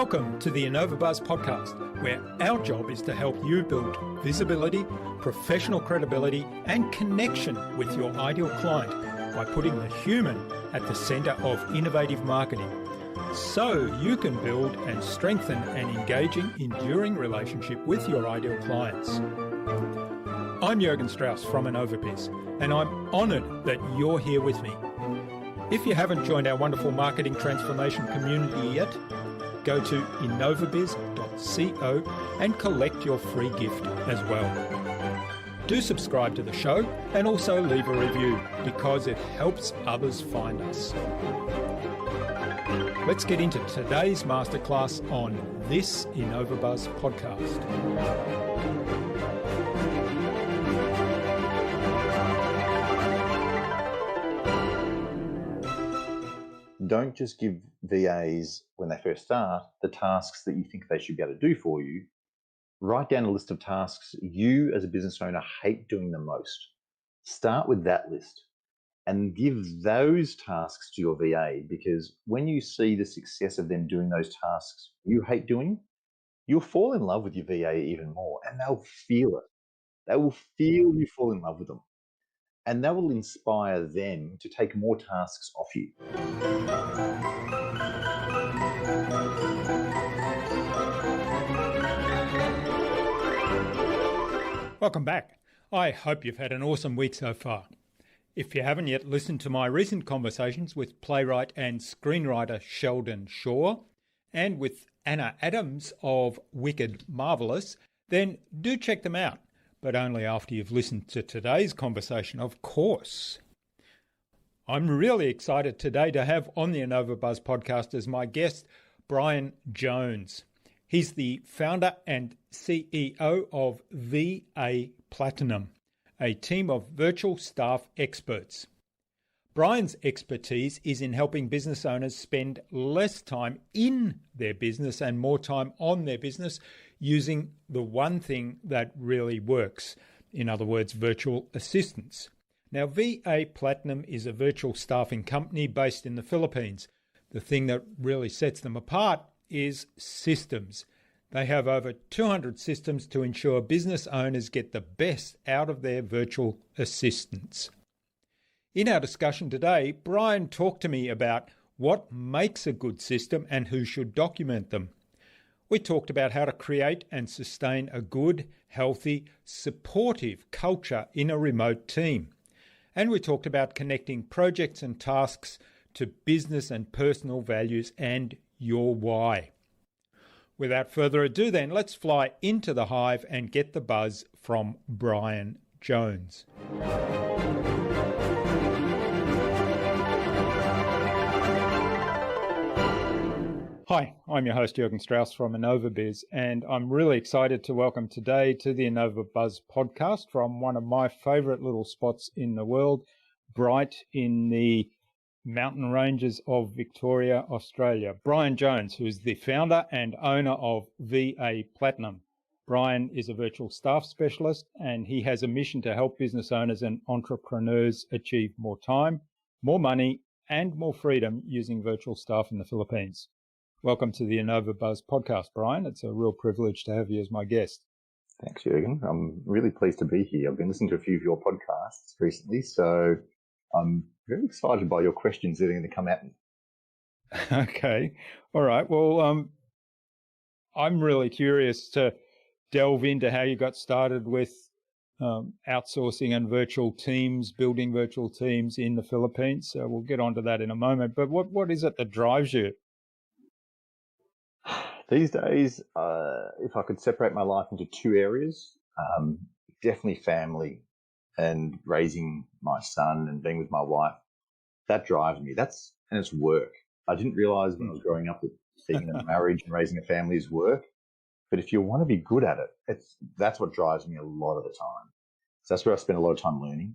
Welcome to the InnovaBuzz podcast, where our job is to help you build visibility, professional credibility, and connection with your ideal client by putting the human at the centre of innovative marketing, so you can build and strengthen an engaging, enduring relationship with your ideal clients. I'm Jürgen Strauss from InnovaBuzz, and I'm honoured that you're here with me. If you haven't joined our wonderful marketing transformation community yet, go to innovabiz.co and collect your free gift as well. Do subscribe to the show and also leave a review because it helps others find us. Let's get into today's masterclass on this InnovaBuzz podcast. Don't just give VAs, when they first start, the tasks that you think they should be able to do for you. Write down a list of tasks you as a business owner hate doing the most. Start with that list and give those tasks to your VA, because when you see the success of them doing those tasks you hate doing, you'll fall in love with your VA even more, and they'll feel it. They will feel you fall in love with them. And that will inspire them to take more tasks off you. Welcome back. I hope you've had an awesome week so far. If you haven't yet listened to my recent conversations with playwright and screenwriter Sheldon Shaw and with Anna Adams of Wicked Marvelous, then do check them out, but only after you've listened to today's conversation, of course. I'm really excited today to have on the InnovaBuzz podcast as my guest, Brian Jones. He's the founder and CEO of VA Platinum, a team of virtual staff experts. Brian's expertise is in helping business owners spend less time in their business and more time on their business using the one thing that really works. In other words, virtual assistants. Now, VA Platinum is a virtual staffing company based in the Philippines. The thing that really sets them apart is systems. They have over 200 systems to ensure business owners get the best out of their virtual assistants. In our discussion today, Brian talked to me about what makes a good system and who should document them. We talked about how to create and sustain a good, healthy, supportive culture in a remote team. And we talked about connecting projects and tasks to business and personal values and your why. Without further ado then, let's fly into the hive and get the buzz from Brian Jones. Hi, I'm your host Jürgen Strauss from InnovaBuzz, and I'm really excited to welcome today to the InnovaBuzz podcast from one of my favourite little spots in the world, Bright in the mountain ranges of Victoria, Australia. Brian Jones, who is the founder and owner of VA Platinum. Brian is a virtual staff specialist, and he has a mission to help business owners and entrepreneurs achieve more time, more money, and more freedom using virtual staff in the Philippines. Welcome to the InnovaBuzz podcast, Brian. It's a real privilege to have you as my guest. Thanks, Jürgen. I'm really pleased to be here. I've been listening to a few of your podcasts recently, so I'm very excited by your questions that are going to come at me. Okay. All right. Well, I'm really curious to delve into how you got started with outsourcing and virtual teams, building virtual teams in the Philippines. So we'll get onto that in a moment. But what is it that drives you? These days, if I could separate my life into two areas, definitely family and raising my son and being with my wife, that drives me. And it's work. I didn't realize when I was growing up that being in a marriage and raising a family is work. But if you want to be good at it, that's what drives me a lot of the time. So that's where I spend a lot of time learning.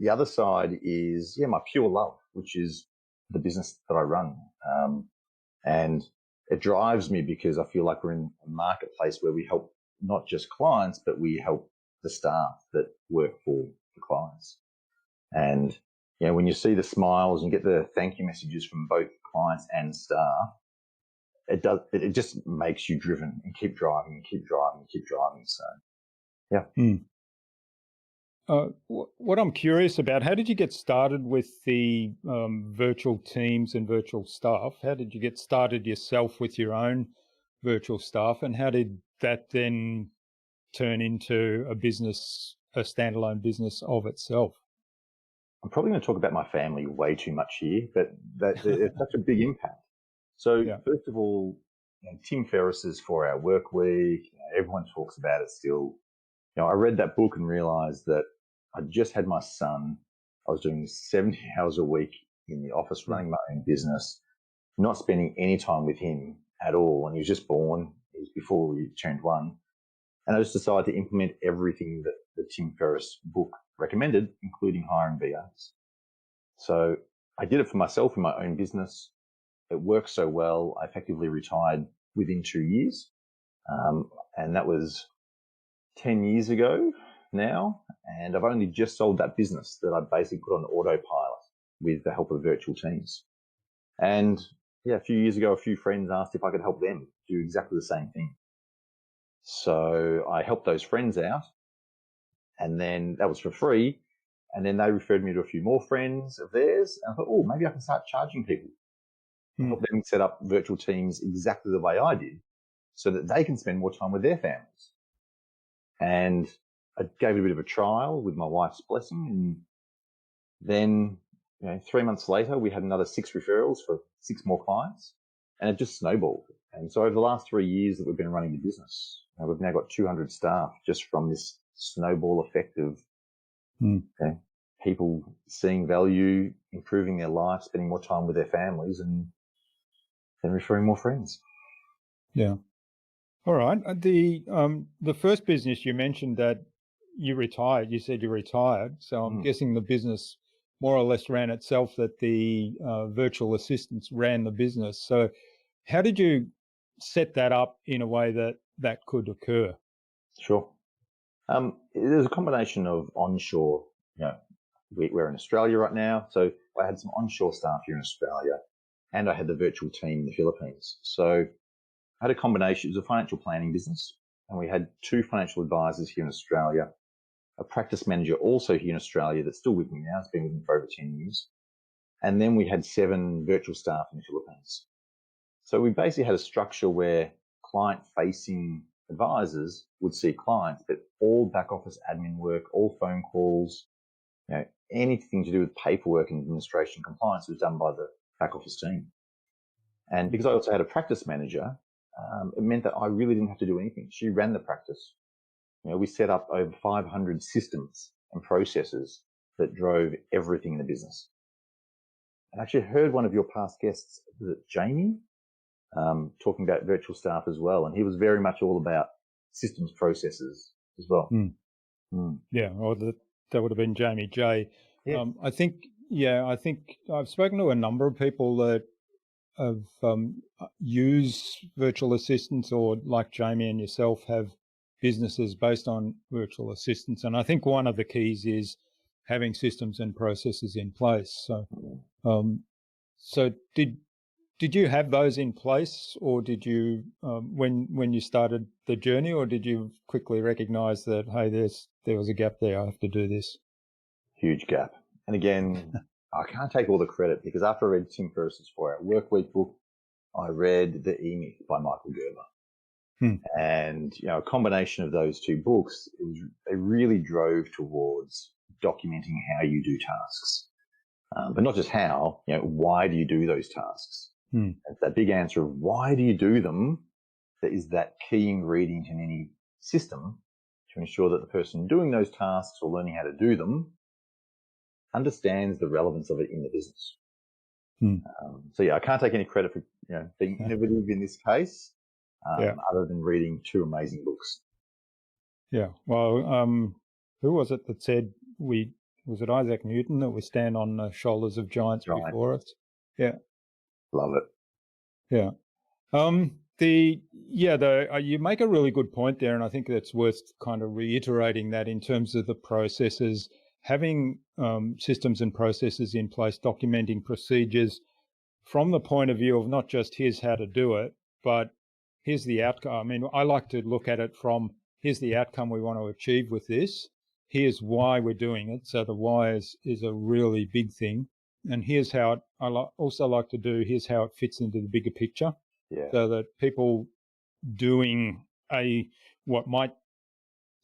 The other side is, my pure love, which is the business that I run. And it drives me because I feel like we're in a marketplace where we help not just clients, but we help the staff that work for the clients. And, when you see the smiles and get the thank you messages from both clients and staff, it just makes you driven and keep driving and keep driving and keep driving. So, yeah. What I'm curious about, how did you get started with the virtual teams and virtual staff? How did you get started yourself with your own virtual staff, and how did that then turn into a standalone business of itself? I'm probably going to talk about my family way too much here, but it's such a big impact. So first of all, Tim Ferriss's 4-Hour Work Week, everyone talks about it still. I read that book and realized that I just had my son. I was doing 70 hours a week in the office, running my own business, not spending any time with him at all. And he was just born. It was before we turned 1. And I just decided to implement everything that the Tim Ferriss book recommended, including hiring VAs. So I did it for myself in my own business. It worked so well, I effectively retired within 2 years. And that was 10 years ago now. And I've only just sold that business that I basically put on autopilot with the help of virtual teams. And a few years ago, a few friends asked if I could help them do exactly the same thing. So I helped those friends out, and then that was for free. And then they referred me to a few more friends of theirs. And I thought, maybe I can start charging people. Help them set up virtual teams exactly the way I did so that they can spend more time with their families. And I gave it a bit of a trial with my wife's blessing. And then, 3 months later, we had another 6 referrals for 6 more clients, and it just snowballed. And so over the last 3 years that we've been running the business, we've now got 200 staff just from this snowball effect of people seeing value, improving their life, spending more time with their families, and then referring more friends. Yeah. All right. The first business you mentioned that you retired, you said you retired. So I'm guessing the business more or less ran itself, that the virtual assistants ran the business. So how did you set that up in a way that could occur? Sure. There's a combination of onshore, we're in Australia right now. So I had some onshore staff here in Australia, and I had the virtual team in the Philippines. So I had a combination. It was a financial planning business, and we had 2 financial advisors here in Australia, a practice manager also here in Australia that's still with me now. It's been with me for over 10 years. And then we had 7 virtual staff in the Philippines. So we basically had a structure where client-facing advisors would see clients, but all back office admin work, all phone calls, anything to do with paperwork and administration compliance was done by the back office team. And because I also had a practice manager, it meant that I really didn't have to do anything. She ran the practice. We set up over 500 systems and processes that drove everything in the business. I actually heard one of your past guests, was it Jamie, talking about virtual staff as well. And he was very much all about systems processes as well. Yeah, or that would have been Jamie J. Yeah. I think I've spoken to a number of people that have used virtual assistants, or like Jamie and yourself have businesses based on virtual assistants. And I think one of the keys is having systems and processes in place. So did you have those in place, or did you when you started the journey, or did you quickly recognize that, hey, there was a gap there, I have to do this? Huge gap. And again, I can't take all the credit, because after I read Tim Ferriss's 4-Hour Work Week book, I read The E-Myth by Michael Gerber. And, a combination of those 2 books, they really drove towards documenting how you do tasks. But not just how, why do you do those tasks? It's that big answer of why do you do them that is that key ingredient in any system to ensure that the person doing those tasks or learning how to do them understands the relevance of it in the business. So I can't take any credit for being innovative in this case, other than reading 2 amazing books. Yeah. Well, who was it that said was it Isaac Newton, that we stand on the shoulders of giants before us? Yeah. Love it. Yeah. You make a really good point there, and I think that's worth kind of reiterating that in terms of the processes, having systems and processes in place, documenting procedures from the point of view of not just here's how to do it, but here's the outcome. I mean, I like to look at it from, here's the outcome we want to achieve with this. Here's why we're doing it. So the why is a really big thing. And here's how it, also like to do, here's how it fits into the bigger picture. Yeah. So that people doing what might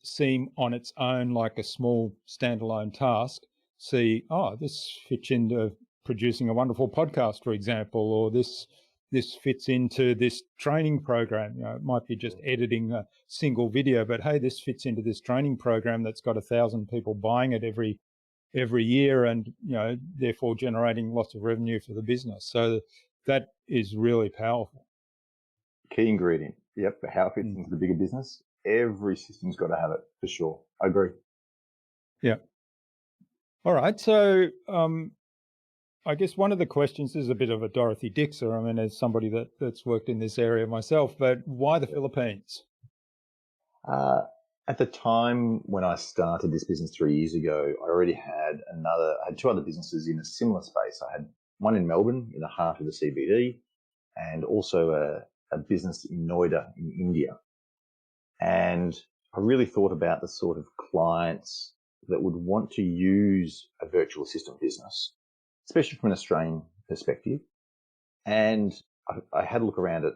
seem on its own like a small standalone task see, oh, this fits into producing a wonderful podcast, for example, or this fits into this training program. It might be just editing a single video, but hey, this fits into this training program that's got 1,000 people buying it every year, and therefore generating lots of revenue for the business. So that is really powerful. Key ingredient. Yep. How it fits into the bigger business. Every system's got to have it, for sure. I agree. Yeah. All right. So I guess one of the questions is a bit of a Dorothy Dixer. I mean, as somebody that's worked in this area myself, but why the Philippines? At the time when I started this business 3 years ago, I had two other businesses in a similar space. I had one in Melbourne, in the heart of the CBD, and also a business in Noida in India. And I really thought about the sort of clients that would want to use a virtual assistant business, especially from an Australian perspective. And I had a look around at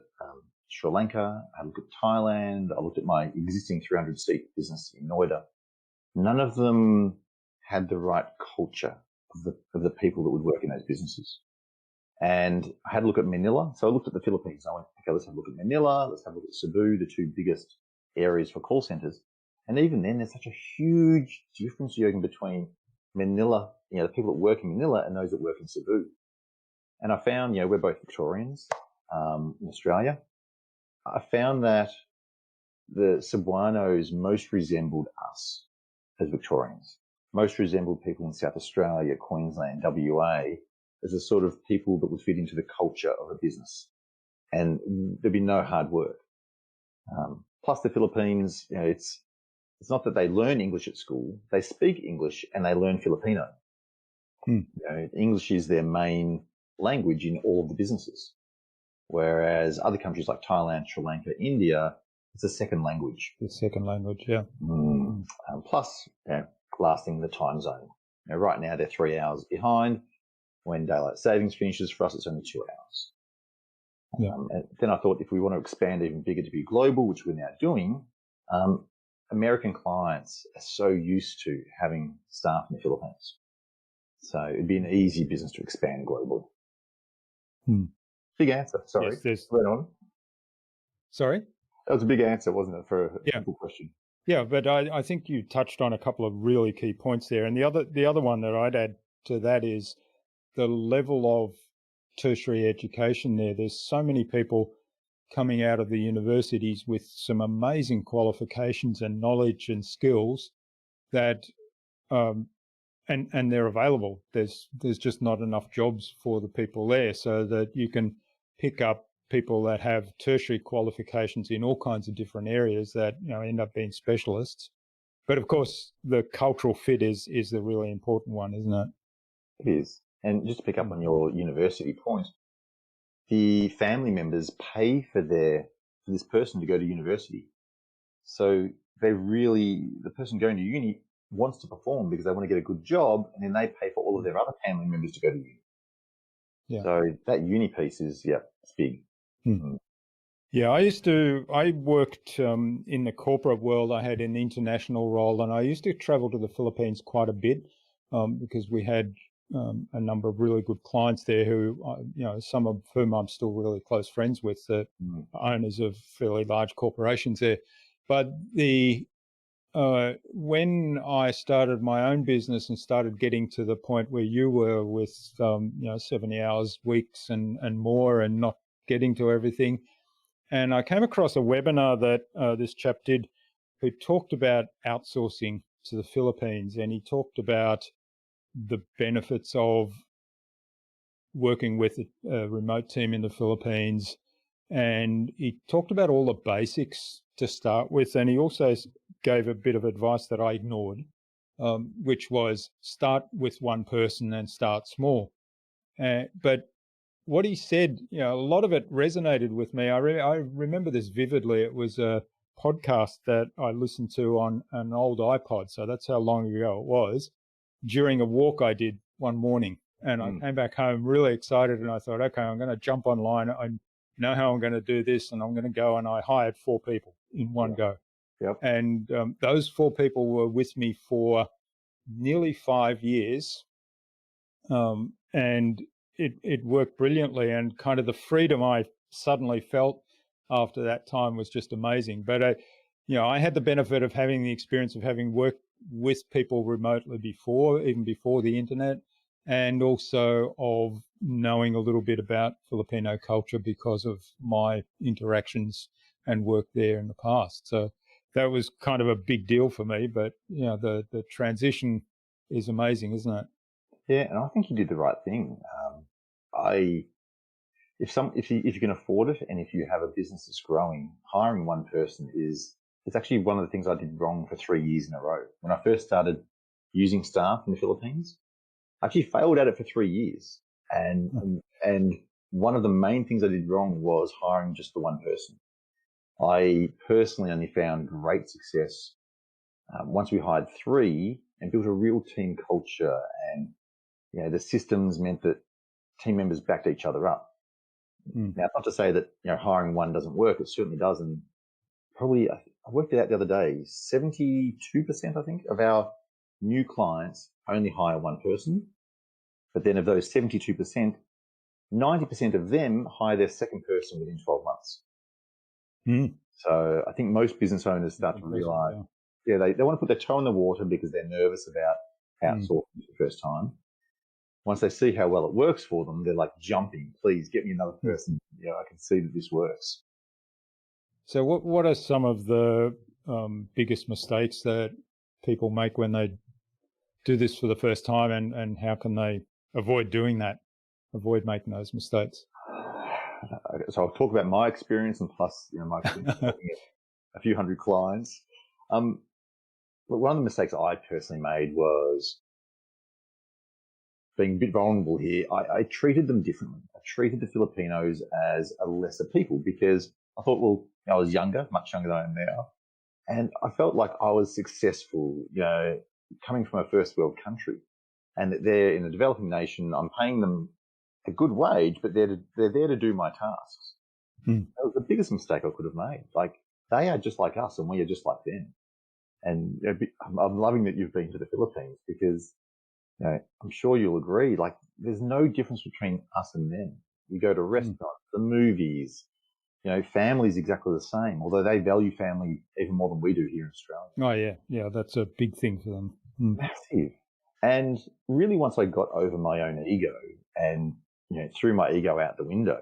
Sri Lanka, I had a look at Thailand, I looked at my existing 300-seat business in Noida. None of them had the right culture of the people that would work in those businesses. And I had a look at Manila. So I looked at the Philippines. I went, okay, let's have a look at Manila. Let's have a look at Cebu, the two biggest areas for call centers. And even then, there's such a huge difference, Jürgen, between Manila, the people that work in Manila and those that work in Cebu. And I found, we're both Victorians in Australia. I found that the Cebuanos most resembled us as Victorians, most resembled people in South Australia, Queensland, WA, as the sort of people that would fit into the culture of a business. And there'd be no hard work. Plus the Philippines, it's not that they learn English at school. They speak English and they learn Filipino. English is their main language in all of the businesses. Whereas other countries like Thailand, Sri Lanka, India, it's a second language. The second language, yeah. Plus, last thing, the time zone. Right now they're 3 hours behind. When daylight savings finishes, for us it's only 2 hours. Yeah. And then I thought if we want to expand even bigger to be global, which we're now doing, American clients are so used to having staff in the Philippines. So it'd be an easy business to expand globally. Big answer. Sorry. Yes, went on. Sorry? That was a big answer, wasn't it, for a simple question? Yeah, but I think you touched on a couple of really key points there. And the other one that I'd add to that is the level of tertiary education there. There's so many people coming out of the universities with some amazing qualifications and knowledge and skills that and they're available. There's just not enough jobs for the people there, so that you can pick up people that have tertiary qualifications in all kinds of different areas that end up being specialists. But of course, the cultural fit is the really important one, isn't it? It is. And just to pick up on your university point, the family members pay for this person to go to university. So the person going to uni wants to perform because they want to get a good job, and then they pay for all of their other family members to go to uni. Yeah. So that uni piece is, it's big. Yeah, I worked in the corporate world. I had an international role, and I used to travel to the Philippines quite a bit because we had a number of really good clients there who, some of whom I'm still really close friends with, the owners of fairly large corporations there. But when I started my own business and started getting to the point where you were with, 70 hours weeks and more and not getting to everything, and I came across a webinar that this chap did who talked about outsourcing to the Philippines, and he talked about the benefits of working with a remote team in the Philippines, and he talked about all the basics to start with, and he also gave a bit of advice that I ignored, which was start with one person and start small. But what he said, a lot of it resonated with me. I remember this vividly. It was a podcast that I listened to on an old iPod, so that's how long ago it was, during a walk I did one morning. And I came back home really excited, and I thought, okay, I'm going to jump online. I know how I'm going to do this, and I'm going to go. And I hired 4 people in one go. Yep. And those 4 people were with me for nearly 5 years. And it worked brilliantly, and kind of the freedom I suddenly felt after that time was just amazing. But I had the benefit of having the experience of having worked with people remotely before, even before the internet, and also of knowing a little bit about Filipino culture because of my interactions and work there in the past. So that was kind of a big deal for me. But the transition is amazing, isn't it? Yeah, and I think you did the right thing. If you can afford it, and if you have a business that's growing, hiring one person it's actually one of the things I did wrong for 3 years in a row. When I first started using staff in the Philippines, I actually failed at it for 3 years, and one of the main things I did wrong was hiring just the one person. I personally only found great success once we hired 3 and built a real team culture, and the systems meant that team members backed each other up. Now, it's not to say that hiring one doesn't work. It certainly does. And probably, I worked it out the other day, 72%, I think, of our new clients only hire one person. But then of those 72%, 90% of them hire their second person within 12 months. So I think most business owners start to realize, they want to put their toe in the water because they're nervous about outsourcing for the first time. Once they see how well it works for them, they're like jumping, please get me another person. I can see that this works. So what are some of the biggest mistakes that people make when they do this for the first time, and how can they avoid doing that, avoid making those mistakes? So I'll talk about my experience, and plus, my experience working at a few hundred clients. But one of the mistakes I personally made was being a bit vulnerable here. I treated them differently. I treated the Filipinos as a lesser people because I thought, I was younger, much younger than I am now. And I felt like I was successful, coming from a first world country, and that they're in a developing nation. I'm paying them a good wage, but they're there to do my tasks. That was the biggest mistake I could have made. Like, they are just like us and we are just like them. And I'm loving that you've been to the Philippines because I'm sure you'll agree, like, there's no difference between us and them. We go to restaurants, the movies, family's exactly the same, although they value family even more than we do here in Australia. Oh, yeah. Yeah, that's a big thing for them. Massive. And really, once I got over my own ego and, threw my ego out the window,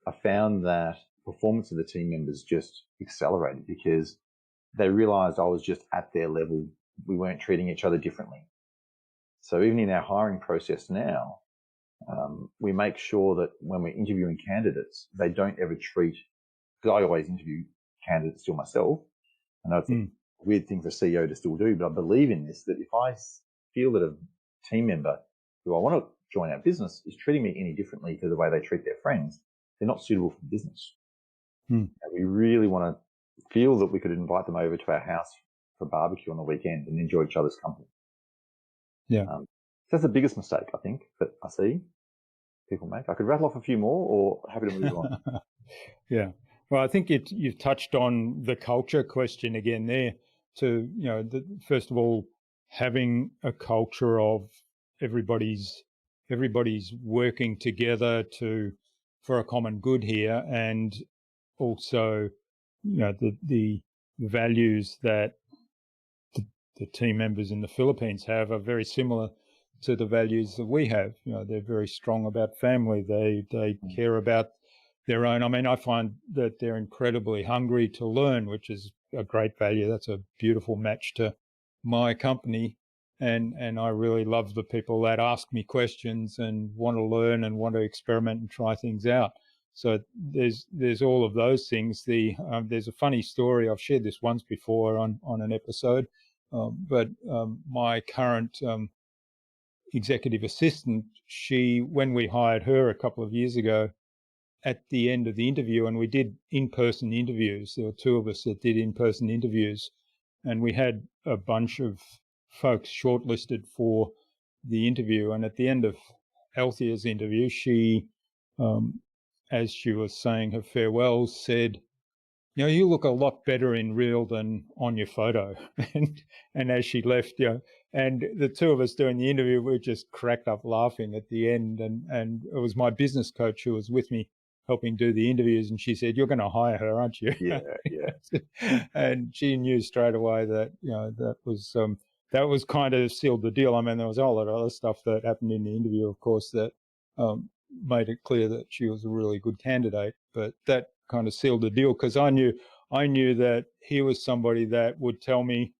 I found that performance of the team members just accelerated because they realized I was just at their level. We weren't treating each other differently. So even in our hiring process now, we make sure that when we're interviewing candidates, they don't ever treat, because I always interview candidates still myself. I know it's a weird thing for a CEO to still do, but I believe in this, that if I feel that a team member who I want to join our business is treating me any differently to the way they treat their friends, they're not suitable for business. And we really want to feel that we could invite them over to our house for barbecue on the weekend and enjoy each other's company. Yeah. That's the biggest mistake, I think, that I see people make. I could rattle off a few more, or happy to move on. Yeah. Well, I think you've touched on the culture question again there. To, first of all, having a culture of everybody's working together for a common good here, and also, the values that the team members in the Philippines have are very similar to the values that we have. They're very strong about family. They care about their own. I mean, I find that they're incredibly hungry to learn, which is a great value. That's a beautiful match to my company. And I really love the people that ask me questions and want to learn and want to experiment and try things out. So there's all of those things. There's a funny story. I've shared this once before on an episode. But my current executive assistant, when we hired her a couple of years ago, at the end of the interview, and we did in-person interviews. There were two of us that did in-person interviews, and we had a bunch of folks shortlisted for the interview. And at the end of Althea's interview, she, as she was saying her farewells, said, you look a lot better in real than on your photo. and as she left, and the two of us doing the interview, we just cracked up laughing at the end. And it was my business coach who was with me helping do the interviews, and she said, "You're going to hire her, aren't you?" Yeah, yeah. And she knew straight away that that was kind of sealed the deal. I mean, there was a whole lot of other stuff that happened in the interview, of course, that made it clear that she was a really good candidate. But that kind of sealed the deal, because I knew that he was somebody that would tell me,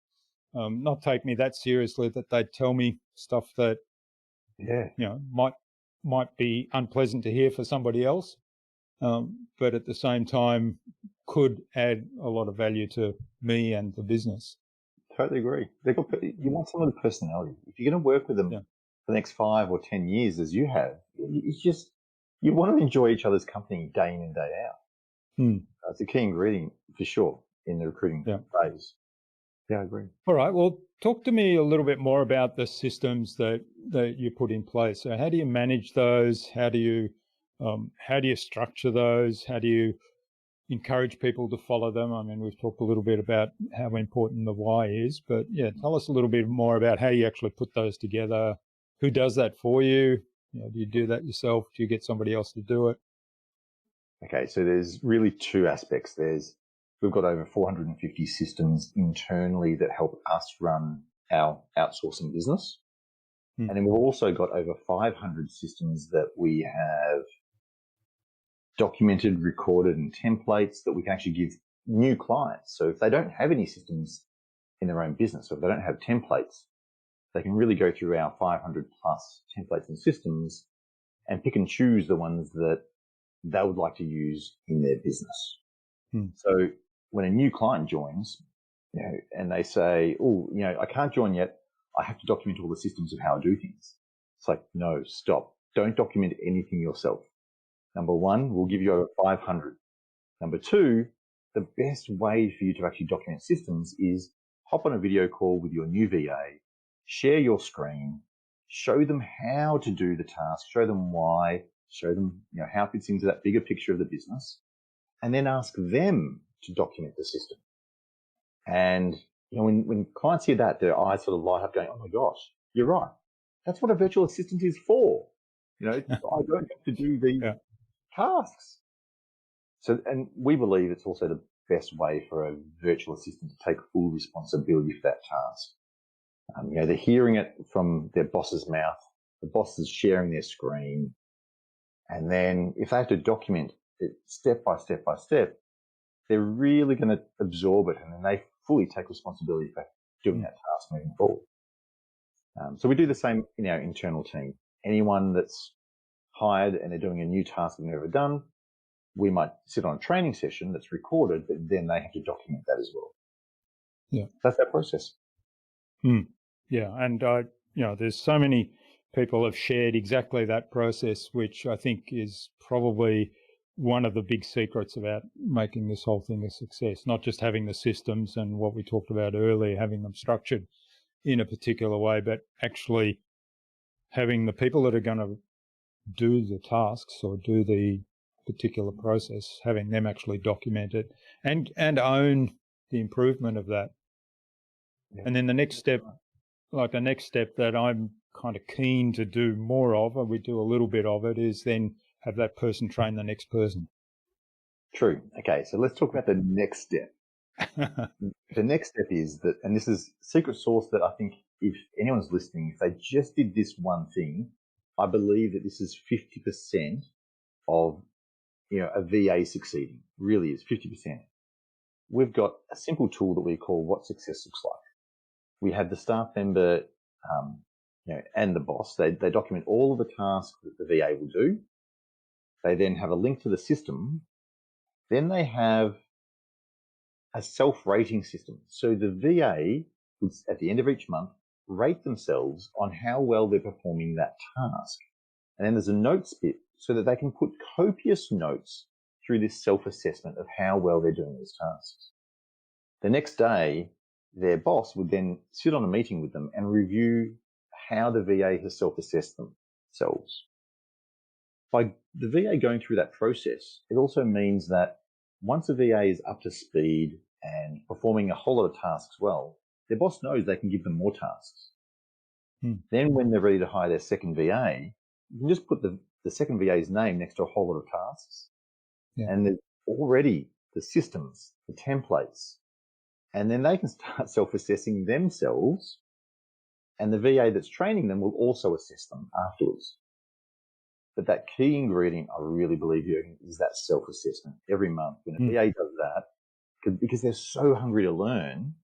not take me that seriously, that they'd tell me stuff that might be unpleasant to hear for somebody else. But at the same time could add a lot of value to me and the business. Totally agree. You want someone with personality. If you're going to work with them for the next 5 or 10 years, as you have, it's just, you want to enjoy each other's company day in and day out. It's a key ingredient for sure in the recruiting phase. Yeah, I agree. All right. Well, talk to me a little bit more about the systems that you put in place. So how do you manage those? How do you structure those? How do you encourage people to follow them? I mean, we've talked a little bit about how important the why is, but tell us a little bit more about how you actually put those together. Who does that for you? Do you do that yourself? Do you get somebody else to do it? Okay, so there's really two aspects. We've got over 450 systems internally that help us run our outsourcing business. And then we've also got over 500 systems that we have documented, recorded, and templates that we can actually give new clients. So if they don't have any systems in their own business, or if they don't have templates, they can really go through our 500 plus templates and systems and pick and choose the ones that they would like to use in their business. So when a new client joins, and they say, I can't join yet, I have to document all the systems of how I do things. It's like, no, stop. Don't document anything yourself. Number one, we'll give you over 500. Number two, the best way for you to actually document systems is hop on a video call with your new VA, share your screen, show them how to do the task, show them why, show them how it fits into that bigger picture of the business, and then ask them to document the system. And when clients hear that, their eyes sort of light up going, oh my gosh, you're right. That's what a virtual assistant is for. I don't have to do these tasks. So, and we believe it's also the best way for a virtual assistant to take full responsibility for that task. They're hearing it from their boss's mouth. The boss is sharing their screen. And then if they have to document it step by step by step, they're really going to absorb it, and then they fully take responsibility for doing that task moving forward. So we do the same in our internal team. Anyone that's hired and they're doing a new task they've never done, we might sit on a training session that's recorded, but then they have to document that as well. Yeah. That's that process. Yeah. And, there's so many people have shared exactly that process, which I think is probably one of the big secrets about making this whole thing a success, not just having the systems and what we talked about earlier, having them structured in a particular way, but actually having the people that are going to do the tasks or do the particular process, having them actually document it and own the improvement of that. Yeah. And then the next step that I'm kind of keen to do more of, and we do a little bit of it, is then have that person train the next person. True. Okay, so let's talk about the next step. The next step is that, and this is secret sauce that I think if anyone's listening, if they just did this one thing, I believe that this is 50% of a VA succeeding. Really is 50%. We've got a simple tool that we call What Success Looks Like. We have the staff member, and the boss. They document all of the tasks that the VA will do. They then have a link to the system. Then they have a self-rating system. So the VA would, at the end of each month, rate themselves on how well they're performing that task. And then there's a notes bit so that they can put copious notes through this self-assessment of how well they're doing these tasks. The next day, their boss would then sit on a meeting with them and review how the VA has self-assessed themselves. By the VA going through that process, it also means that once a VA is up to speed and performing a whole lot of tasks well, their boss knows they can give them more tasks. Then when they're ready to hire their second VA, you can just put the second VA's name next to a whole lot of tasks. Yeah. And there's already the systems, the templates, and then they can start self-assessing themselves, and the VA that's training them will also assess them afterwards. But that key ingredient, I really believe, Jürgen, is that self-assessment every month. When a VA does that, because they're so hungry to learn,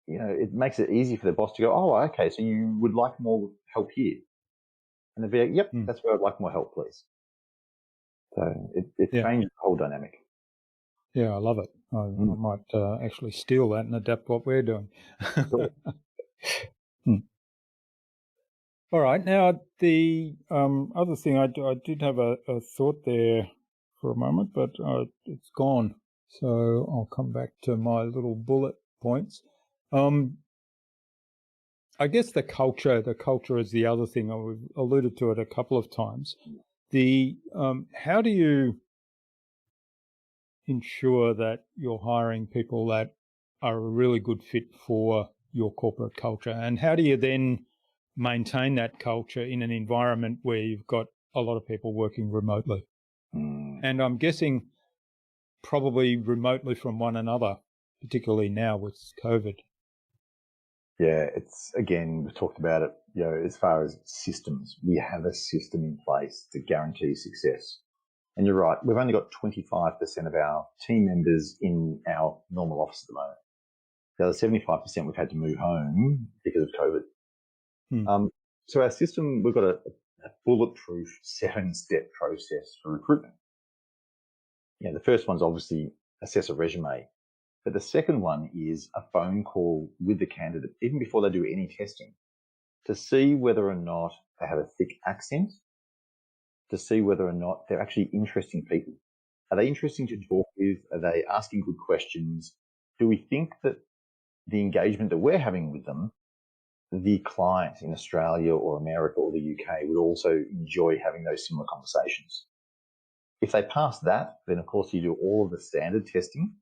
it makes it easy for the boss to go, oh, okay, so you would like more help here. And the VA, yep, that's where I'd like more help, please. So it changes the whole dynamic. Yeah, I love it. I might actually steal that and adapt what we're doing. Sure. All right. Now, the other thing, I did have a thought there for a moment, but it's gone. So I'll come back to my little bullet points. I guess the culture is the other thing. I've alluded to it a couple of times. How do you ensure that you're hiring people that are a really good fit for your corporate culture? And how do you then maintain that culture in an environment where you've got a lot of people working remotely? And I'm guessing probably remotely from one another, particularly now with COVID. Yeah, again, we talked about it, as far as systems, we have a system in place to guarantee success. And you're right, we've only got 25% of our team members in our normal office at the moment. The other 75% we've had to move home because of COVID. So our system, we've got a bulletproof 7-step process for recruitment. The first one's obviously assess a resume. But the second one is a phone call with the candidate, even before they do any testing, to see whether or not they have a thick accent, to see whether or not they're actually interesting people. Are they interesting to talk with? Are they asking good questions? Do we think that the engagement that we're having with them, the client in Australia or America or the UK would also enjoy having those similar conversations? If they pass that, then of course you do all of the standard testing.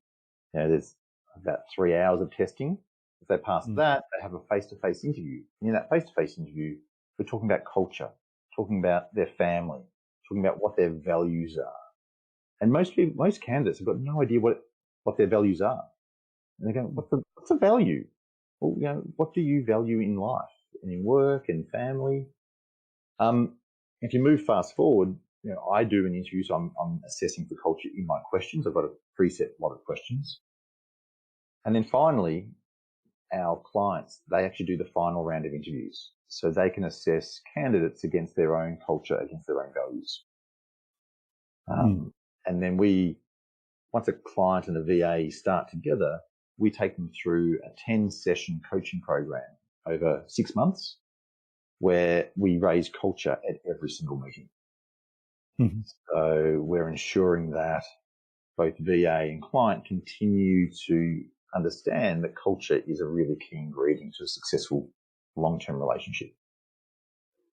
There's about 3 hours of testing. If they pass that, they have a face-to-face interview. And in that face-to-face interview, we're talking about culture, talking about their family, talking about what their values are. And most candidates have got no idea what their values are. And they go, what's the value? Well, what do you value in life and in work and family? If you move fast forward, I do an interview, so I'm assessing for culture in my questions. I've got a preset lot of questions. And then finally, our clients, they actually do the final round of interviews. So they can assess candidates against their own culture, against their own values. And then once a client and a VA start together, we take them through a 10-session coaching program over 6 months where we raise culture at every single meeting. So we're ensuring that both VA and client continue to understand that culture is a really key ingredient to a successful long-term relationship.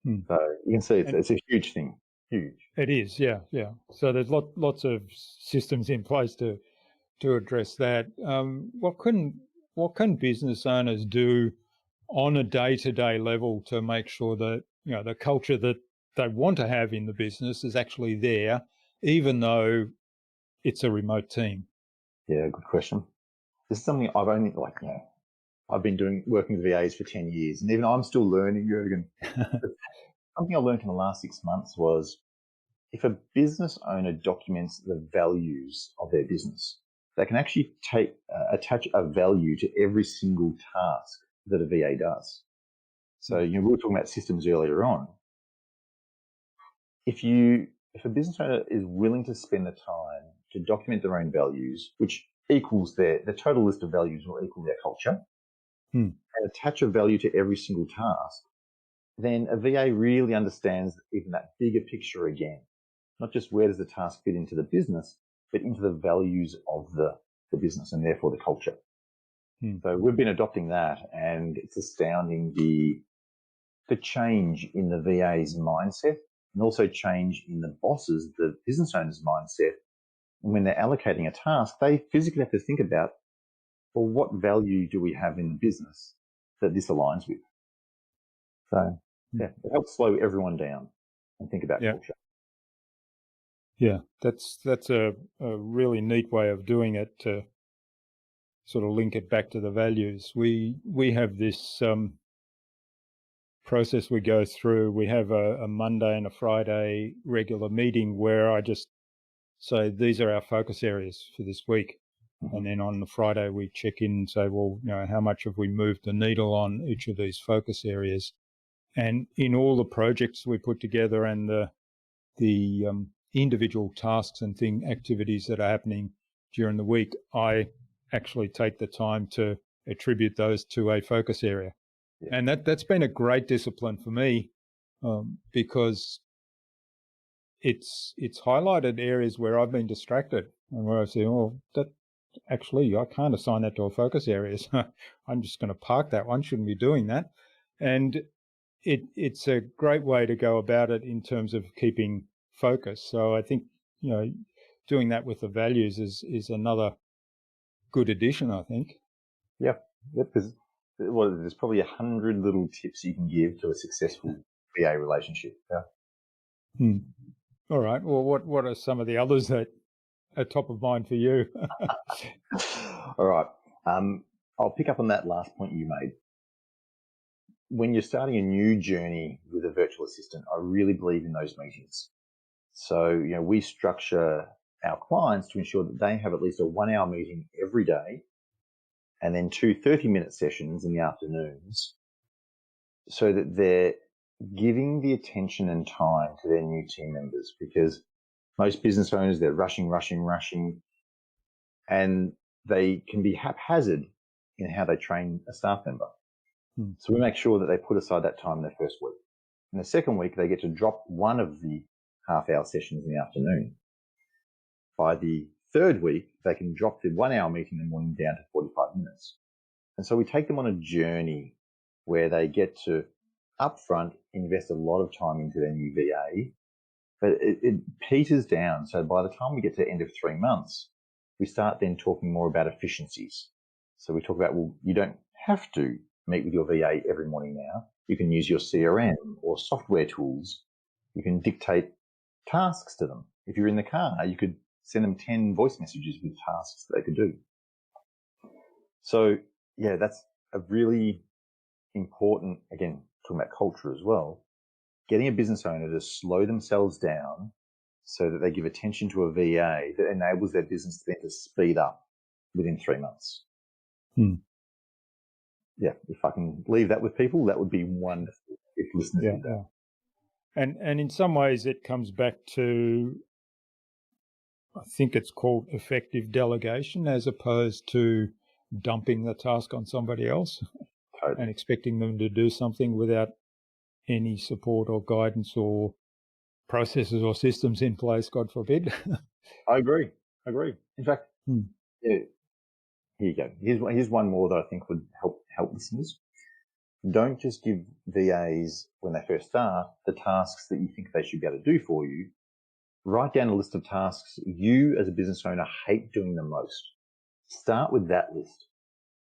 So you can see it's a huge thing, huge. It is, yeah. So there's lots of systems in place to address that. What can business owners do on a day-to-day level to make sure that the culture that they want to have in the business is actually there, even though it's a remote team? Yeah, good question. This is something I've only I've been working with VAs for 10 years, and even I'm still learning, Jürgen. Something I learned in the last 6 months was if a business owner documents the values of their business, they can actually attach a value to every single task that a VA does. So, we were talking about systems earlier on. If a business owner is willing to spend the time to document their own values, which equals the total list of values will equal their culture, Hmm. and attach a value to every single task, then a VA really understands even that bigger picture again. Not just where does the task fit into the business, but into the values of the business and therefore the culture. So we've been adopting that, and it's astounding the change in the VA's mindset and also change in the bosses, the business owners' mindset. And when they're allocating a task, they physically have to think about, well, what value do we have in the business that this aligns with? So yeah, it helps slow everyone down and think about culture. Yeah, that's a really neat way of doing it, to sort of link it back to the values. We have this process we go through. We have a Monday and a Friday regular meeting where I just say, these are our focus areas for this week. Mm-hmm. And then on the Friday, we check in and say, well, how much have we moved the needle on each of these focus areas? And in all the projects we put together and the individual tasks and activities that are happening during the week, I actually take the time to attribute those to a focus area. Yeah. And that's been a great discipline for me, because it's highlighted areas where I've been distracted and where I say, oh, that actually I can't assign that to a focus area. So I'm just going to park that one, shouldn't be doing that. And it's a great way to go about it in terms of keeping focus. So I think, doing that with the values is another good addition, I think. Yep. Because there's probably 100 little tips you can give to a successful VA relationship. Yeah. All right. Well, what are some of the others that are top of mind for you? All right. I'll pick up on that last point you made. When you're starting a new journey with a virtual assistant, I really believe in those meetings. So, we structure our clients to ensure that they have at least a 1-hour meeting every day and then 2 30-minute sessions in the afternoons, so that they're giving the attention and time to their new team members, because most business owners, they're rushing, and they can be haphazard in how they train a staff member. So we make sure that they put aside that time in their first week. In the second week, they get to drop one of the half-hour sessions in the afternoon. By the third week, they can drop the 1-hour meeting in the morning down to 45 minutes. And so we take them on a journey where they get to upfront invest a lot of time into their new VA, but it peters down. So by the time we get to the end of 3 months, we start then talking more about efficiencies. So we talk about, well, you don't have to meet with your VA every morning now. You can use your CRM or software tools. You can dictate tasks to them. If you're in the car, you could send them 10 voice messages with tasks that they could do. So, yeah, that's a really important, again, talking about culture as well, getting a business owner to slow themselves down so that they give attention to a VA that enables their business then to speed up within 3 months. Yeah, if I can leave that with people, that would be wonderful if listeners did that. Yeah. And in some ways it comes back to, I think it's called effective delegation, as opposed to dumping the task on somebody else. Totally. And expecting them to do something without any support or guidance or processes or systems in place, God forbid. I agree. In fact, yeah, here you go. Here's one more that I think would help listeners. Don't just give VAs, when they first start, the tasks that you think they should be able to do for you. Write down a list of tasks you as a business owner hate doing the most. Start with that list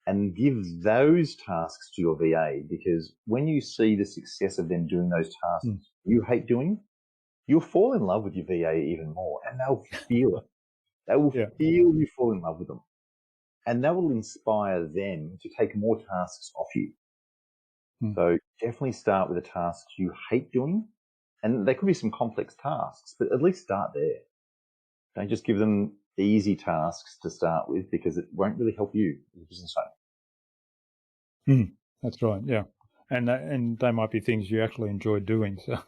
and give those tasks to your VA, because when you see the success of them doing those tasks you hate doing, you'll fall in love with your VA even more, and they'll feel it. They will feel you fall in love with them. And that will inspire them to take more tasks off you. So definitely start with the tasks you hate doing. And they could be some complex tasks, but at least start there. Don't just give them easy tasks to start with, because it won't really help you as a business owner. That's right, yeah. And they might be things you actually enjoy doing. So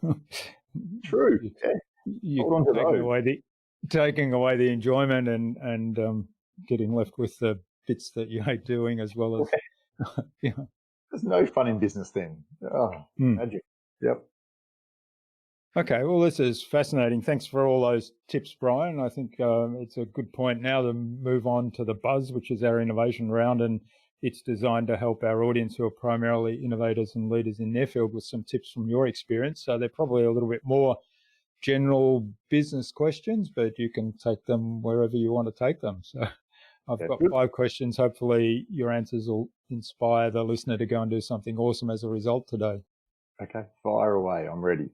true. You're taking away the enjoyment and getting left with the bits that you hate doing, as well as Yeah. There's no fun in business then. Oh, magic. Yep. Okay, well, this is fascinating. Thanks for all those tips, Brian. I think it's a good point now to move on to the Buzz, which is our innovation round, and it's designed to help our audience who are primarily innovators and leaders in their field with some tips from your experience. So they're probably a little bit more general business questions, but you can take them wherever you want to take them. So I've got 5 questions. Hopefully your answers will inspire the listener to go and do something awesome as a result today. Okay, fire away. I'm ready.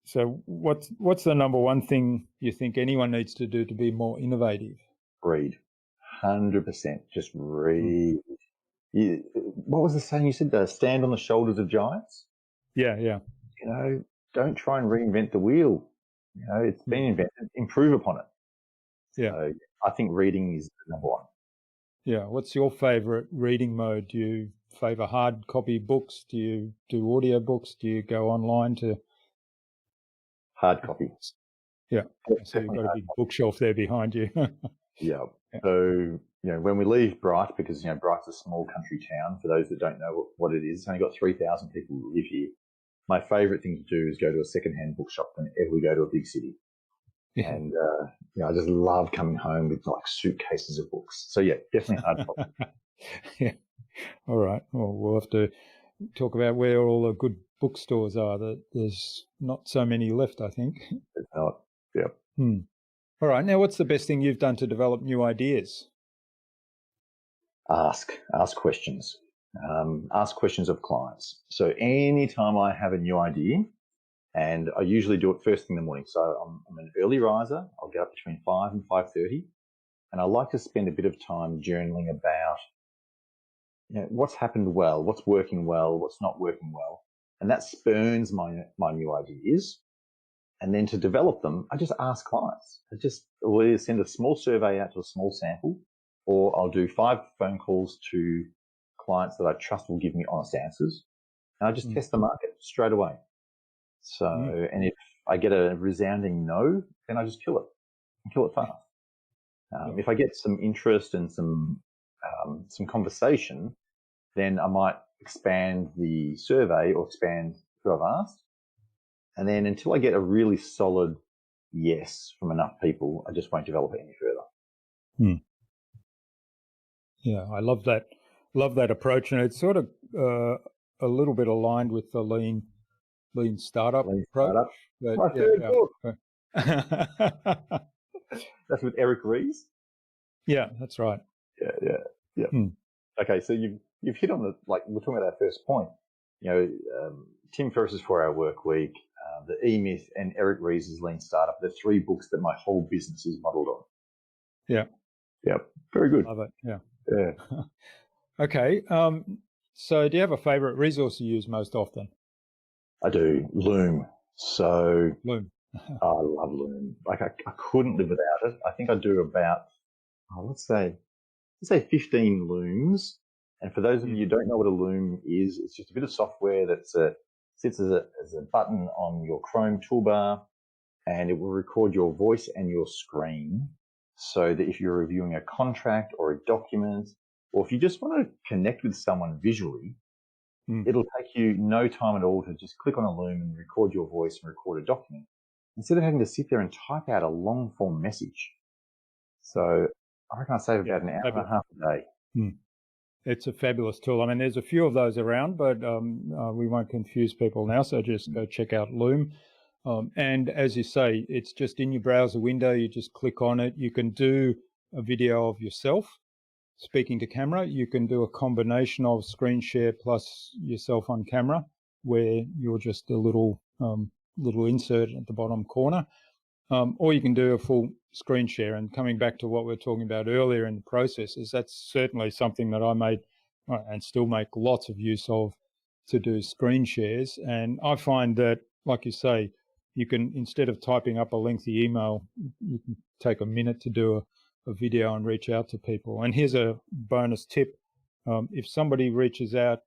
So what's the number one thing you think anyone needs to do to be more innovative? Read. 100%. Just read. What was the saying you said? Stand on the shoulders of giants? Yeah. Don't try and reinvent the wheel. It's been invented. Improve upon it. Yeah. So I think reading is the number one. Yeah. What's your favorite reading mode? Do you favor hard copy books? Do you do audio books? Do you go online to... Hard copy. Yeah. So you've got a big bookshelf there behind you. Yeah. So, when we leave Bright, because, Bright's a small country town, for those that don't know what it is, it's only got 3,000 people who live here. My favourite thing to do is go to a second-hand bookshop whenever we go to a big city. Yeah. And, I just love coming home with like suitcases of books. So, yeah, definitely hard copy. Yeah. All right. Well, we'll have to talk about where all the good bookstores are. There's not so many left, I think. It's not. Yep. All right. Now, what's the best thing you've done to develop new ideas? Ask questions. Ask questions of clients. So anytime I have a new idea, and I usually do it first thing in the morning. So I'm an early riser. I'll get up between 5 and 5:30, and I like to spend a bit of time journaling about what's happened well, what's working well, what's not working well, and that spurns my new ideas. And then to develop them, I just ask clients. We'll either send a small survey out to a small sample, or I'll do 5 phone calls to clients that I trust will give me honest answers. And I just test the market straight away. So, and if I get a resounding no, then I just kill it fast. If I get some interest and some conversation, then I might expand the survey or expand who I've asked. And then until I get a really solid yes from enough people, I just won't develop it any further. Yeah, I love that approach, and it's sort of a little bit aligned with the lean startup approach. But, my third book. That's with Eric Ries. Yeah, that's right. Yeah. Okay, so you've hit on we're talking about our first point. Tim Ferriss's 4-Hour Work Week, the E-Myth, and Eric Ries' Lean Startup. The 3 books that my whole business is modelled on. Yeah. Yep. Very good. Love it. Yeah. Yeah. Okay. So do you have a favourite resource you use most often? I do. Loom. So Loom. I love Loom. I couldn't live without it. I think I do about, let's say 15 looms. And for those of you who don't know what a loom is, it's just a bit of software that sits as a button on your Chrome toolbar, and it will record your voice and your screen, so that if you're reviewing a contract or a document, or if you just want to connect with someone visually, it'll take you no time at all to just click on a loom and record your voice and record a document, instead of having to sit there and type out a long form message. So I reckon I save about an hour and a half a day. It's a fabulous tool. I mean, there's a few of those around, but we won't confuse people now. So just go check out Loom. And as you say, it's just in your browser window. You just click on it. You can do a video of yourself speaking to camera. You can do a combination of screen share plus yourself on camera, where you're just a little insert at the bottom corner. Or you can do a full screen share. And coming back to what we were talking about earlier in the processes, that's certainly something that I made and still make lots of use of, to do screen shares. And I find that, like you say, you can, instead of typing up a lengthy email, you can take a minute to do a video and reach out to people. And here's a bonus tip. If somebody reaches out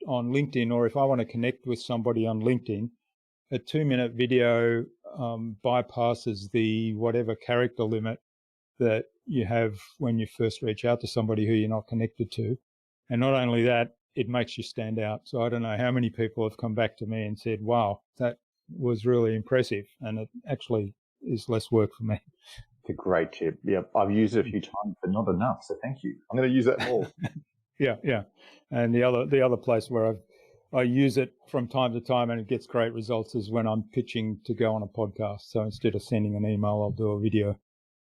on LinkedIn, or if I want to connect with somebody on LinkedIn, a 2-minute video bypasses the whatever character limit that you have when you first reach out to somebody who you're not connected to. And not only that, it makes you stand out. So I don't know how many people have come back to me and said, wow, that was really impressive. And it actually is less work for me. It's a great tip. Yeah, I've used it a few times, but not enough. So thank you. I'm going to use that more. Yeah. And the other place where I use it from time to time and it gets great results is when I'm pitching to go on a podcast. So instead of sending an email, I'll do a video.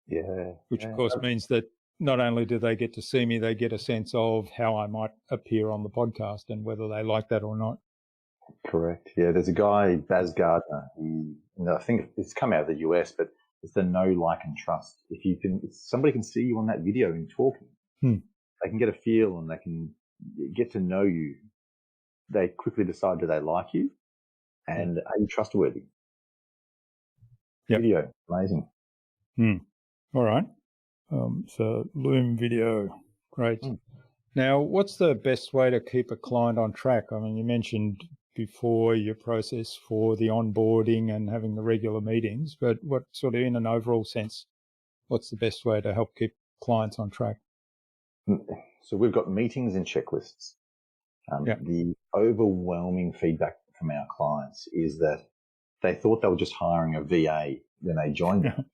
Yeah. Which of course means that not only do they get to see me, they get a sense of how I might appear on the podcast and whether they like that or not. Correct. Yeah, there's a guy, Baz Gardner. I think it's come out of the US, but it's the know, like, and trust. If somebody can see you on that video and talking, they can get a feel and they can get to know you. They quickly decide, do they like you, and are you trustworthy? Yep. Video, amazing. All right. So Loom video, great. Now, what's the best way to keep a client on track? I mean, you mentioned before your process for the onboarding and having the regular meetings, but what sort of, in an overall sense, what's the best way to help keep clients on track? So we've got meetings and checklists. The overwhelming feedback from our clients is that they thought they were just hiring a VA when they joined them.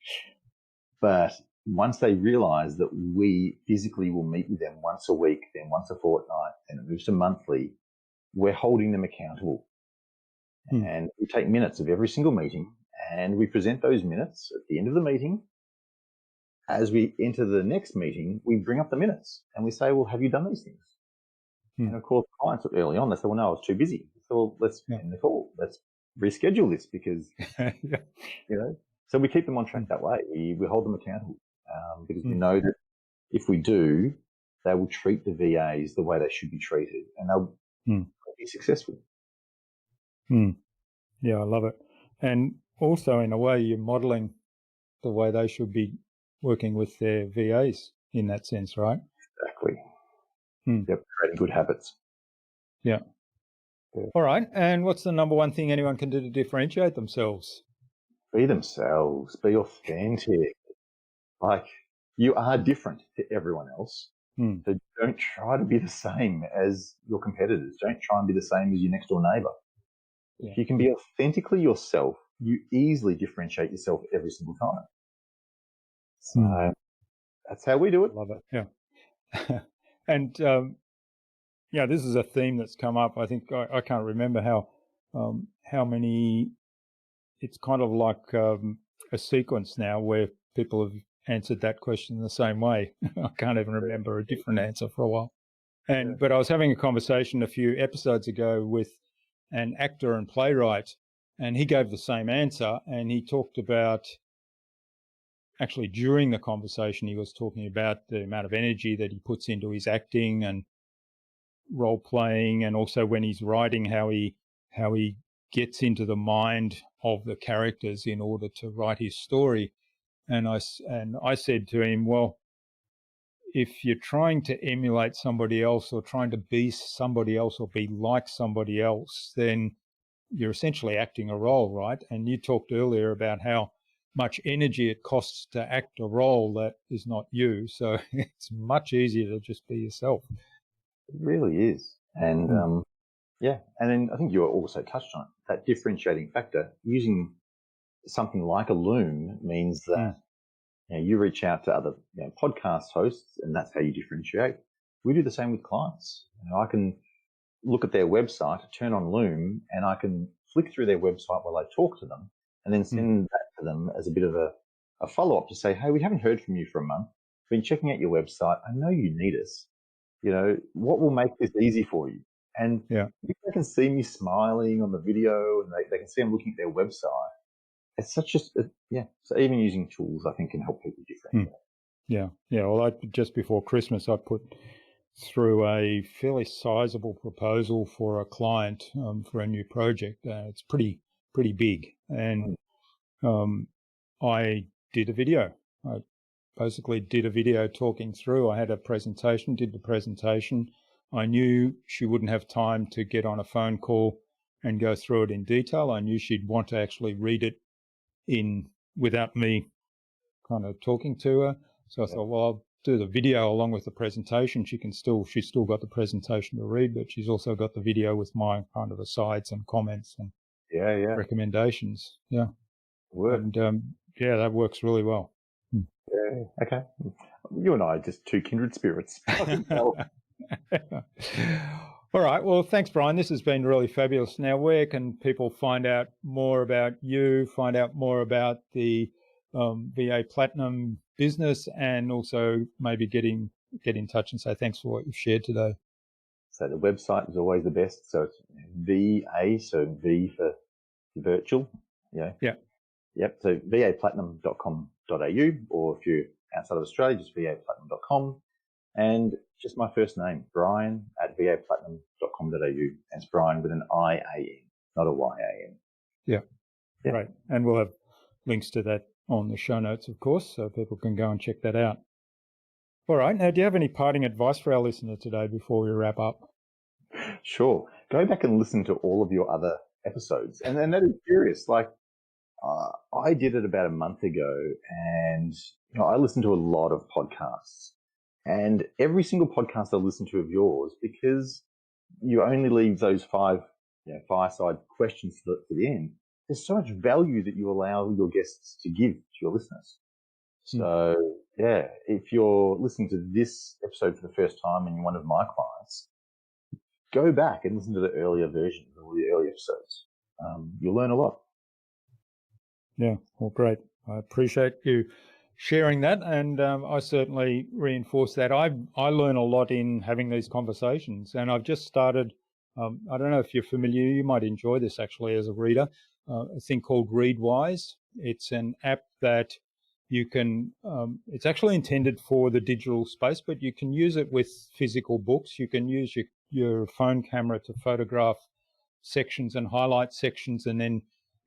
But once they realize that we physically will meet with them once a week, then once a fortnight, and it moves to monthly, we're holding them accountable. And we take minutes of every single meeting and we present those minutes at the end of the meeting. As we enter the next meeting, we bring up the minutes and we say, well, have you done these things? And of course, clients early on, they say, well, no, I was too busy. So well, let's end the call. Let's reschedule this because, so we keep them on track that way. We hold them accountable because we know that if we do, they will treat the VAs the way they should be treated and they'll be successful. Yeah, I love it. And also, in a way, you're modeling the way they should be working with their VAs in that sense, right? Exactly. Yep, creating good habits. Yeah. All right. And what's the number one thing anyone can do to differentiate themselves? Be themselves. Be authentic. Like, you are different to everyone else. So don't try to be the same as your competitors. Don't try and be the same as your next door neighbor. Yeah. If you can be authentically yourself, you easily differentiate yourself every single time. So that's how we do it. Love it. Yeah. And, this is a theme that's come up. I think I can't remember how many. It's kind of like a sequence now where people have answered that question the same way. I can't even remember a different answer for a while. But I was having a conversation a few episodes ago with an actor and playwright, and he gave the same answer. And he talked about, actually during the conversation, he was talking about the amount of energy that he puts into his acting and role playing, and also when he's writing, how he gets into the mind of the characters in order to write his story. And I said to him, well, if you're trying to emulate somebody else or trying to be somebody else or be like somebody else, then you're essentially acting a role, right? And you talked earlier about how much energy it costs to act a role that is not you. So it's much easier to just be yourself. It really is. And and then I think you also touched on it, that differentiating factor. Using something like a Loom means that you reach out to other podcast hosts, and that's how you differentiate. We do the same with clients. I can look at their website, turn on Loom, and I can flick through their website while I talk to them, and then send that to them as a bit of a follow-up to say, hey, we haven't heard from you for a month. Been checking out your website. I know you need us. What will make this easy for you? And if they can see me smiling on the video and they can see I'm looking at their website, it's such so even using tools, I think, can help people differentiate. Yeah. Well, just before Christmas, I put through a fairly sizable proposal for a client for a new project. It's pretty big. And I did a video. I basically did a video talking through. I had a presentation, did the presentation. I knew she wouldn't have time to get on a phone call and go through it in detail. I knew she'd want to actually read it without me kind of talking to her. So I thought, well, I'll do the video along with the presentation. She's still got the presentation to read, but she's also got the video with my kind of asides and comments and recommendations. Yeah. Work. And that works really well. Yeah. Okay. You and I are just two kindred spirits. All right. Well, thanks, Brian. This has been really fabulous. Now, where can people find out more about you, find out more about the VA Platinum business, and also maybe get in touch and say thanks for what you've shared today? So the website is always the best. So it's VA, so V for virtual. Yeah. Yep. So vaplatinum.com.au, or if you're outside of Australia, just vaplatinum.com. And just my first name, Brian at vaplatinum.com.au. It's Brian with an I-A-N, not a Y-A-N. Yeah. Right. And we'll have links to that on the show notes, of course, so people can go and check that out. All right. Now, do you have any parting advice for our listener today before we wrap up? Sure. Go back and listen to all of your other episodes. And that is curious. Like, I did it about a month ago, and I listen to a lot of podcasts. And every single podcast I listen to of yours, because you only leave those 5 fireside questions to the end, there's so much value that you allow your guests to give to your listeners. So, if you're listening to this episode for the first time and you're one of my clients, go back and listen to the earlier versions or the earlier episodes. You'll learn a lot. Yeah, well, great. I appreciate you sharing that, and I certainly reinforce that. I learn a lot in having these conversations, and I've just started, I don't know if you're familiar, you might enjoy this actually as a reader, a thing called Readwise. It's an app that you can, it's actually intended for the digital space, but you can use it with physical books. You can use your phone camera to photograph sections and highlight sections, and then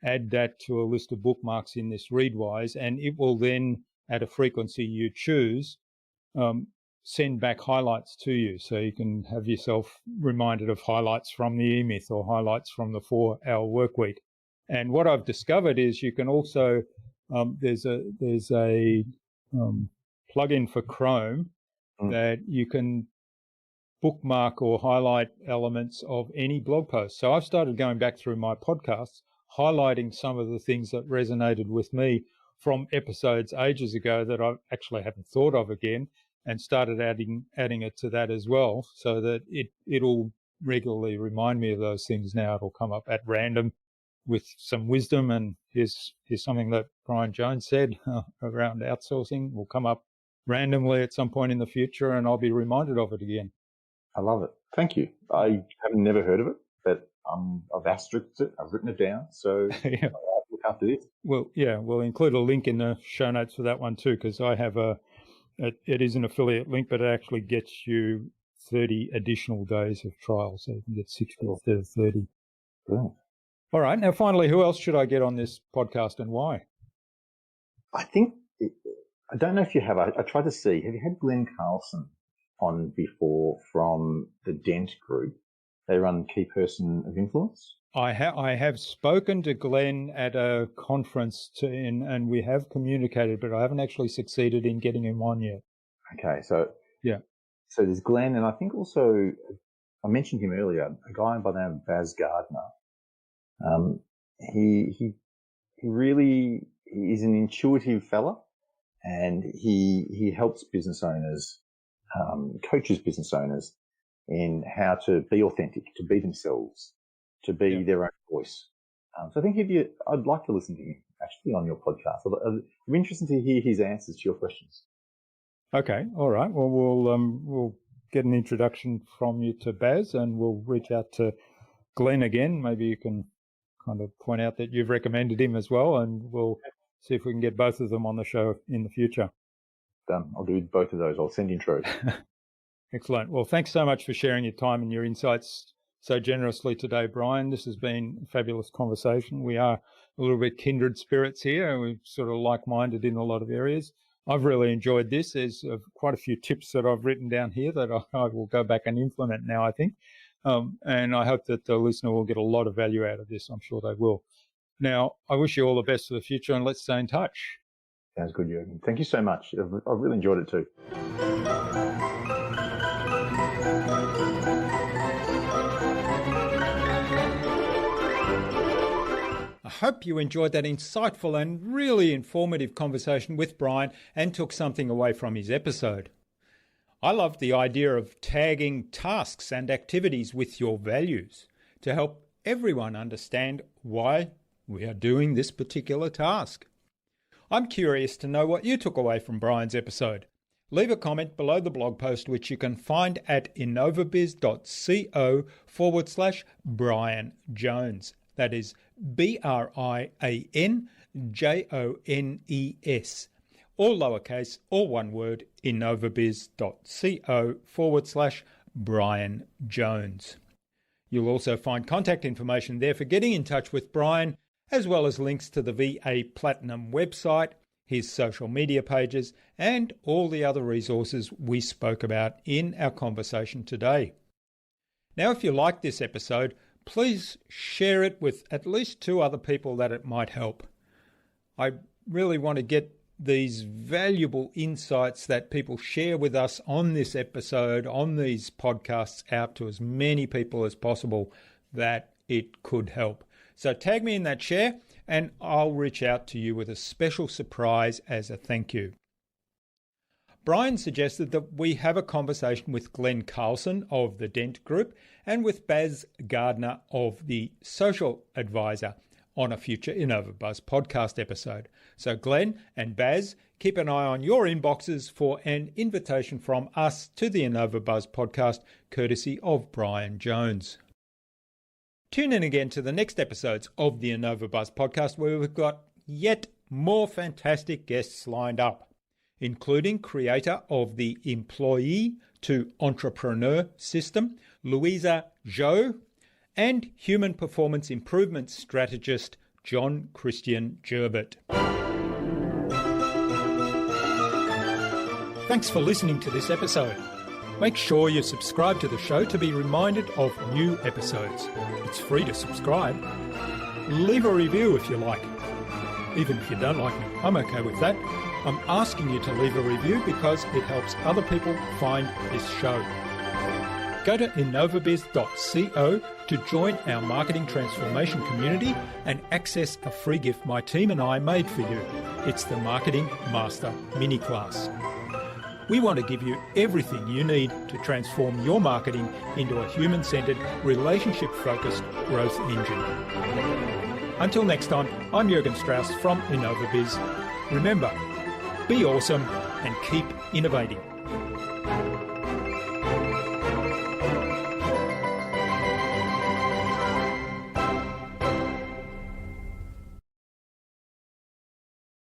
add that to a list of bookmarks in this Readwise, and it will then, at a frequency you choose, send back highlights to you. So you can have yourself reminded of highlights from the E-Myth or highlights from the 4-hour work week. And what I've discovered is you can also, there's a plugin for Chrome that you can bookmark or highlight elements of any blog post. So I've started going back through my podcasts, highlighting some of the things that resonated with me from episodes ages ago that I actually haven't thought of again, and started adding it to that as well, so that it'll regularly remind me of those things now. It'll come up at random with some wisdom, and here's something that Brian Jones said around outsourcing will come up randomly at some point in the future, and I'll be reminded of it again. I love it. Thank you. I have never heard of it, but I've asterisked it. I've written it down. So I'll look after this. Well, yeah, we'll include a link in the show notes for that one too, because I have it is an affiliate link, but it actually gets you 30 additional days of trial. So you can get 60 instead of 30. Cool. All right. Now, finally, who else should I get on this podcast and why? I don't know if you have. I tried to see. Have you had Glenn Carlson on before from the Dent Group? They run Key Person of Influence. I have spoken to Glenn at a conference and we have communicated, but I haven't actually succeeded in getting him on yet. Okay, so yeah. So there's Glenn, and I think also I mentioned him earlier. A guy by the name of Baz Gardner. He really is an intuitive fella, and he helps business owners, coaches business owners in how to be authentic, to be themselves, to be their own voice. So I think I'd like to listen to him actually on your podcast. I'm interested to hear his answers to your questions. Okay, all right. Well, we'll get an introduction from you to Baz, and we'll reach out to Glenn again. Maybe you can kind of point out that you've recommended him as well, and we'll see if we can get both of them on the show in the future. Done. I'll do both of those. I'll send intros. Excellent. Well, thanks so much for sharing your time and your insights so generously today, Brian. This has been a fabulous conversation. We are a little bit kindred spirits here. We're sort of like-minded in a lot of areas. I've really enjoyed this. There's quite a few tips that I've written down here that I will go back and implement now, I think. And I hope that the listener will get a lot of value out of this. I'm sure they will. Now, I wish you all the best for the future, and let's stay in touch. Sounds good, Jürgen. Thank you so much. I've really enjoyed it too. I hope you enjoyed that insightful and really informative conversation with Brian and took something away from his episode. I love the idea of tagging tasks and activities with your values to help everyone understand why we are doing this particular task. I'm curious to know what you took away from Brian's episode. Leave a comment below the blog post, which you can find at innovabiz.co/Brian Jones. That is BrianJones, all lowercase, all one word, innovabiz.co/Brian Jones. You'll also find contact information there for getting in touch with Brian, as well as links to the VA Platinum website, his social media pages, and all the other resources we spoke about in our conversation today. Now, if you like this episode, please share it with at least 2 other people that it might help. I really want to get these valuable insights that people share with us on this episode, on these podcasts, out to as many people as possible that it could help. So tag me in that share and I'll reach out to you with a special surprise as a thank you. Brian suggested that we have a conversation with Glenn Carlson of the Dent Group and with Baz Gardner of the Social Advisor on a future InnovaBuzz podcast episode. So Glenn and Baz, keep an eye on your inboxes for an invitation from us to the InnovaBuzz podcast, courtesy of Brian Jones. Tune in again to the next episodes of the InnovaBuzz podcast, where we've got yet more fantastic guests lined up, including creator of the Employee to Entrepreneur system, Louisa Zhou, and human performance improvement strategist, John Christian Gerbert. Thanks for listening to this episode. Make sure you subscribe to the show to be reminded of new episodes. It's free to subscribe. Leave a review if you like. Even if you don't like me, I'm okay with that. I'm asking you to leave a review because it helps other people find this show. Go to innovabiz.co to join our marketing transformation community and access a free gift my team and I made for you. It's the Marketing Master Mini Class. We want to give you everything you need to transform your marketing into a human-centered, relationship-focused growth engine. Until next time, I'm Jürgen Strauss from InnovaBiz. Remember, be awesome and keep innovating.